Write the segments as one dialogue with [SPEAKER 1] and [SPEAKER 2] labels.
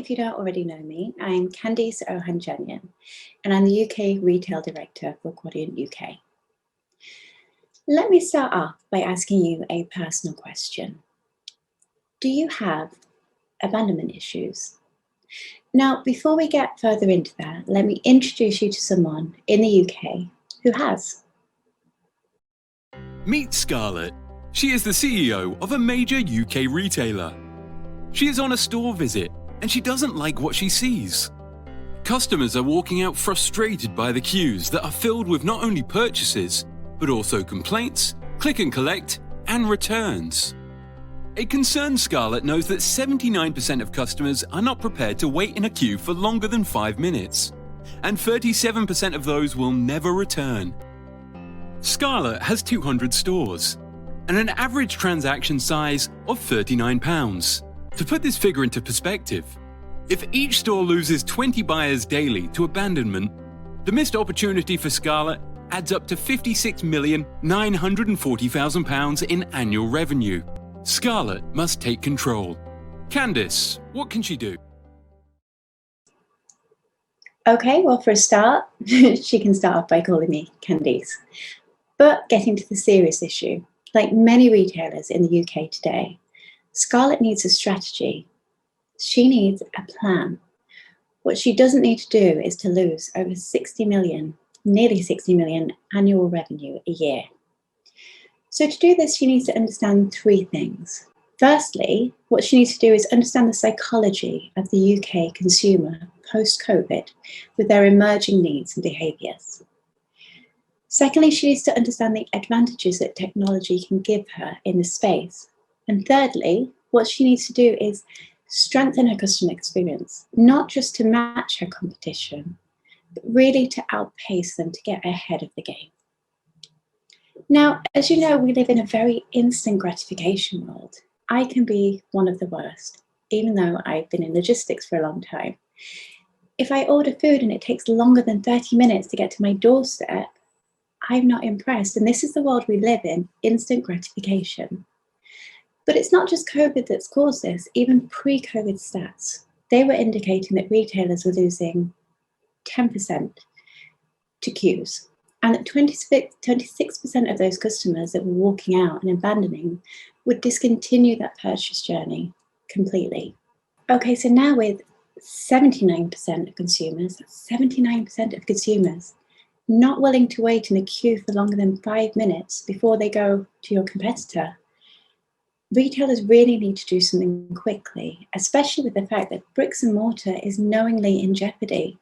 [SPEAKER 1] if you don't already know me, I'm Candice Ohandjanian, and I'm the UK Retail Director for Quadient UK. Let me start off by asking you a personal question. Do you have abandonment issues? Now, before we get further into that, let me introduce you to someone in the UK who has.
[SPEAKER 2] Meet Scarlett. She is the CEO of a major UK retailer. She is on a store visit and she doesn't like what she sees. Customers are walking out frustrated by the queues that are filled with not only purchases, but also complaints, click and collect, and returns. A concerned Scarlett knows that 79% of customers are not prepared to wait in a queue for longer than 5 minutes, and 37% of those will never return. Scarlett has 200 stores and an average transaction size of £39. To put this figure into perspective, if each store loses 20 buyers daily to abandonment, the missed opportunity for Scarlett adds up to £56,940,000 in annual revenue. Scarlett must take control. Candice, what can she do?
[SPEAKER 1] Okay, well, for a start, she can start off by calling me Candice. But getting to the serious issue, like many retailers in the UK today, Scarlett needs a strategy. She needs a plan. What she doesn't need to do is to lose over 60 million, nearly 60 million annual revenue a year. So to do this, she needs to understand 3 things. Firstly, what she needs to do is understand the psychology of the UK consumer post-COVID with their emerging needs and behaviours. Secondly, she needs to understand the advantages that technology can give her in the space. And thirdly, what she needs to do is strengthen her customer experience, not just to match her competition, but really to outpace them to get ahead of the game. Now, as you know, we live in a very instant gratification world. I can be one of the worst, even though I've been in logistics for a long time. If I order food and it takes longer than 30 minutes to get to my doorstep, I'm not impressed. And this is the world we live in, instant gratification. But it's not just COVID that's caused this. Even pre-COVID stats, they were indicating that retailers were losing 10% to queues, and that 26% of those customers that were walking out and abandoning would discontinue that purchase journey completely. Okay, so now with 79% of consumers, 79% of consumers not willing to wait in a queue for longer than 5 minutes before they go to your competitor, retailers really need to do something quickly, especially with the fact that bricks and mortar is knowingly in jeopardy,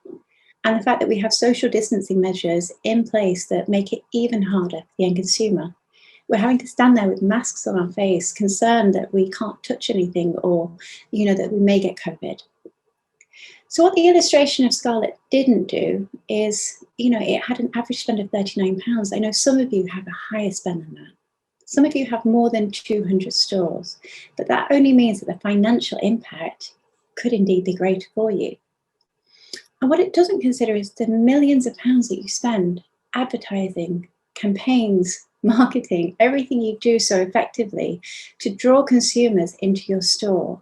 [SPEAKER 1] and the fact that we have social distancing measures in place that make it even harder for the end consumer. We're having to stand there with masks on our face, concerned that we can't touch anything or, that we may get COVID. So what the illustration of Scarlett didn't do is, it had an average spend of £39. I know some of you have a higher spend than that. Some of you have more than 200 stores, but that only means that the financial impact could indeed be greater for you. And what it doesn't consider is the millions of pounds that you spend advertising, campaigns, marketing, everything you do so effectively to draw consumers into your store.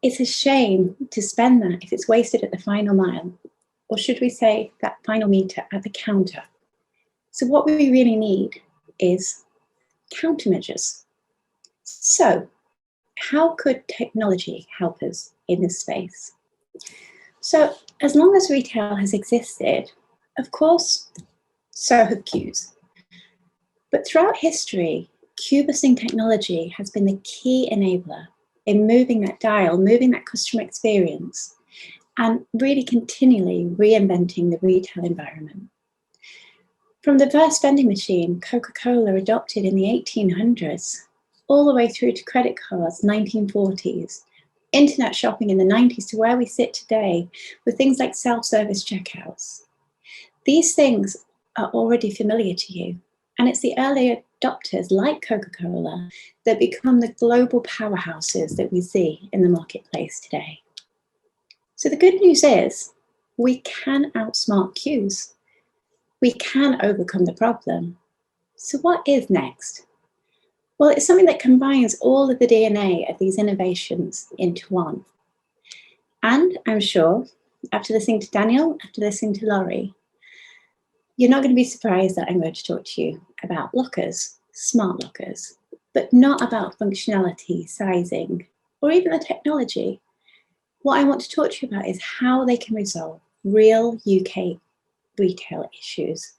[SPEAKER 1] It's a shame to spend that if it's wasted at the final mile, or should we say that final meter at the counter. So what we really need is countermeasures. So how could technology help us in this space? So as long as retail has existed, of course, so have queues. But throughout history, queue busting technology has been the key enabler in moving that dial, moving that customer experience, and really continually reinventing the retail environment. From the first vending machine Coca-Cola adopted in the 1800s, all the way through to credit cards, 1940s, internet shopping in the 90s, to where we sit today with things like self-service checkouts. These things are already familiar to you, and it's the early adopters like Coca-Cola that become the global powerhouses that we see in the marketplace today. So the good news is we can outsmart queues. We can overcome the problem. So what is next? Well, it's something that combines all of the DNA of these innovations into one. And I'm sure, after listening to Daniel, after listening to Laurie, you're not going to be surprised that I'm going to talk to you about lockers, smart lockers, but not about functionality, sizing, or even the technology. What I want to talk to you about is how they can resolve real UK retail issues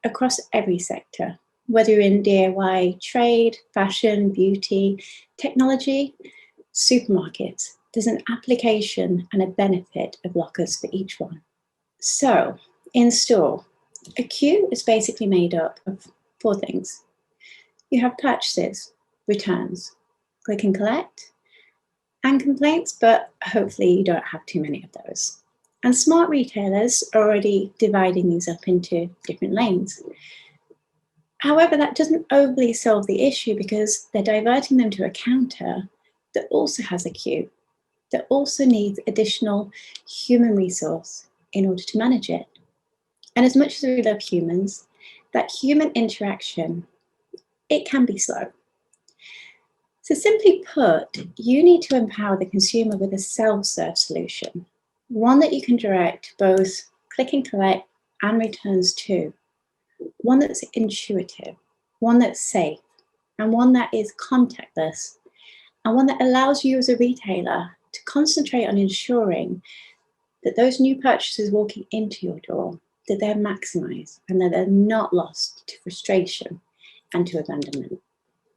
[SPEAKER 1] across every sector, whether you're in DIY, trade, fashion, beauty, technology, supermarkets. There's an application and a benefit of lockers for each one. So, in store, a queue is basically made up of 4 things. You have purchases, returns, click and collect, and complaints, but hopefully you don't have too many of those. And smart retailers are already dividing these up into different lanes. However, that doesn't overly solve the issue because they're diverting them to a counter that also has a queue, that also needs additional human resource in order to manage it. And as much as we love humans, that human interaction, it can be slow. So simply put, you need to empower the consumer with a self-serve solution, one that you can direct both click and collect and returns to, one that's intuitive, one that's safe, and one that is contactless, and one that allows you as a retailer to concentrate on ensuring that those new purchases walking into your door, that they're maximized and that they're not lost to frustration and to abandonment.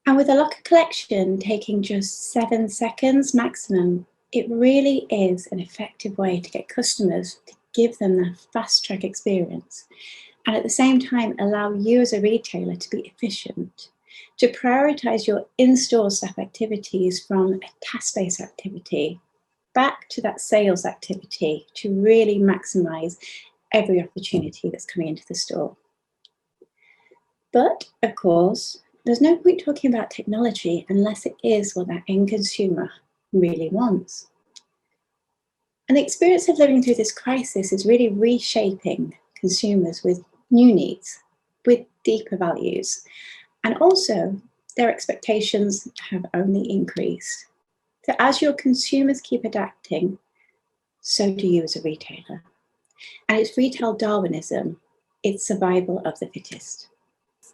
[SPEAKER 1] And with a locker collection taking just 7 seconds maximum, it really is an effective way to get customers to give them that fast track experience. And at the same time, allow you as a retailer to be efficient, to prioritize your in-store staff activities from a task-based activity back to that sales activity to really maximize every opportunity that's coming into the store. But of course, there's no point talking about technology unless it is what that end consumer really wants. And the experience of living through this crisis is really reshaping consumers with new needs, with deeper values. And also, their expectations have only increased. So as your consumers keep adapting, so do you as a retailer. And it's retail Darwinism, it's survival of the fittest.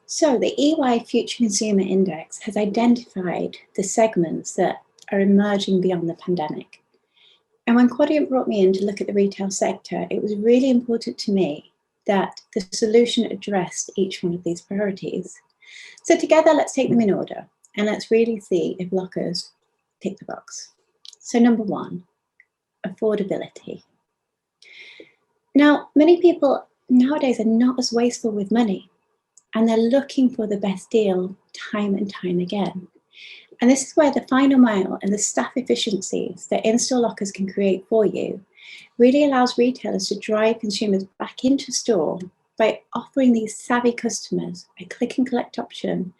[SPEAKER 1] So the EY Future Consumer Index has identified the segments that are emerging beyond the pandemic. And when Quadient brought me in to look at the retail sector, it was really important to me that the solution addressed each one of these priorities. So together, let's take them in order and let's really see if lockers tick the box. So number 1, affordability. Now, many people nowadays are not as wasteful with money, and they're looking for the best deal time and time again. And this is where the final mile and the staff efficiencies that in-store lockers can create for you really allows retailers to drive consumers back into store by offering these savvy customers a click and collect option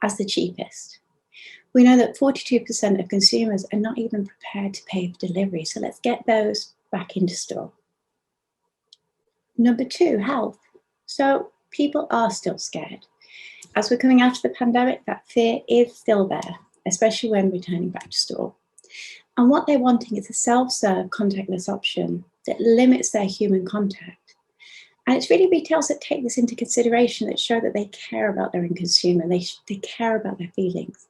[SPEAKER 1] as the cheapest. We know that 42% of consumers are not even prepared to pay for delivery, so let's get those back into store. Number 2, health. So people are still scared. As we're coming out of the pandemic, that fear is still there, especially when returning back to store. And what they're wanting is a self-serve contactless option that limits their human contact. And it's really retailers that take this into consideration that show that they care about their end consumer, they care about their feelings.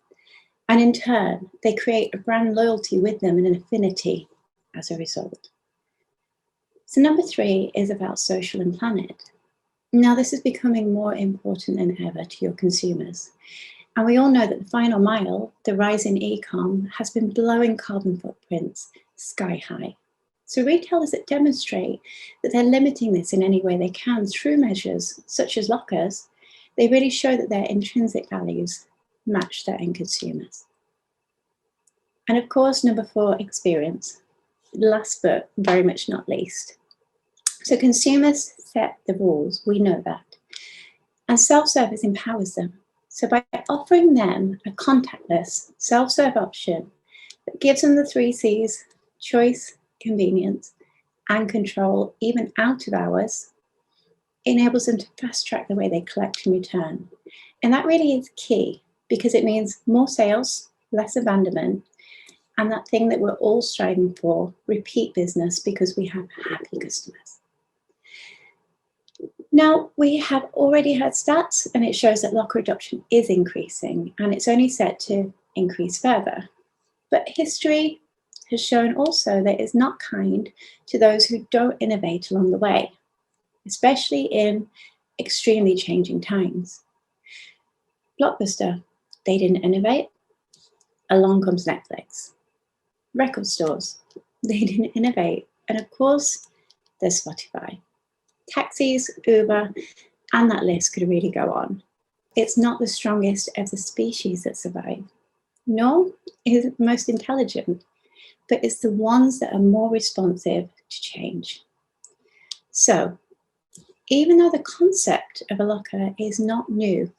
[SPEAKER 1] And in turn, they create a brand loyalty with them and an affinity as a result. So number 3 is about social and planet. Now, this is becoming more important than ever to your consumers. And we all know that the final mile, the rise in e-com, has been blowing carbon footprints sky high. So retailers that demonstrate that they're limiting this in any way they can through measures such as lockers, they really show that their intrinsic values match their end consumers. And of course, number 4, experience. Last but very much not least. So consumers set the rules, we know that. And self-service empowers them. So by offering them a contactless self-serve option that gives them the 3 C's, choice, convenience, and control, even out of hours, enables them to fast track the way they collect and return. And that really is key because it means more sales, less abandonment, and that thing that we're all striving for, repeat business, because we have happy customers. Now, we have already had stats, and it shows that locker adoption is increasing, and it's only set to increase further. But history has shown also that it's not kind to those who don't innovate along the way, especially in extremely changing times. Blockbuster, they didn't innovate. Along comes Netflix. Record stores, they didn't innovate. And of course, there's Spotify. Taxis, Uber, and that list could really go on. It's not the strongest of the species that survive, nor is it the most intelligent, but it's the ones that are more responsive to change. So, even though the concept of a locker is not new,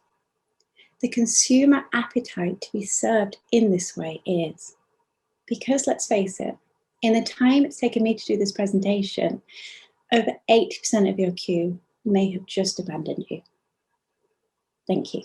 [SPEAKER 1] the consumer appetite to be served in this way is. Because let's face it, in the time it's taken me to do this presentation, over 80% of your queue may have just abandoned you. Thank you.